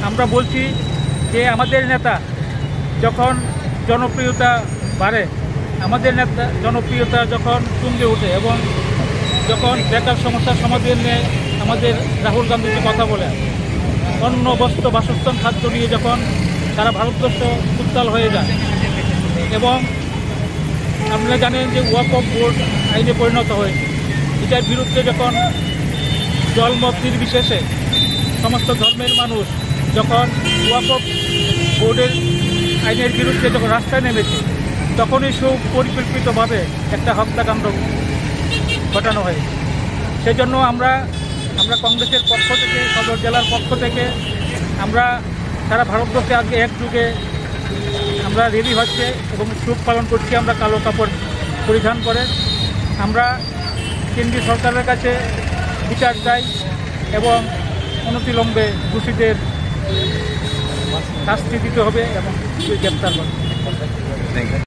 আমরা বলছি যে আমাদের নেতা যখন জনপ্রিয়তা বাড়ে, আমাদের নেতা জনপ্রিয়তা যখন তুঙ্গে ওঠে এবং যখন বেকার সমস্যার সমাধান নিয়ে আমাদের রাহুল গান্ধী যে কথা বলে, অন্ন বস্ত্র বাসস্থান খাদ্য নিয়ে যখন সারা ভারতবর্ষ উত্তাল হয়ে যায় এবং আপনারা জানেন যে ওয়াকফ বোর্ড আইনে পরিণত হয়েছে, এটার বিরুদ্ধে যখন দলমত নির্বিশেষে সমস্ত ধর্মের মানুষ যখন ওয়াকফ বোর্ডের আইনের বিরুদ্ধে যখন রাস্তায় নেমেছে, তখনই সুপরিকল্পিতভাবে একটা হত্যাকাণ্ড ঘটানো হয়। সেই জন্য আমরা কংগ্রেসের পক্ষ থেকে, সদর জেলার পক্ষ থেকে আমরা সারা ভারতবর্ষে আজকে একযুগে আমরা রেডি হচ্ছে এবং শোক পালন করছি। আমরা কালো কাপড় পরিধান করে আমরা কেন্দ্রীয় সরকারের কাছে বিচার চাই এবং অনতিবিলম্বে দোষীদের শাস্তি দিতে হবে এবং গ্রেপ্তার করতে হবে।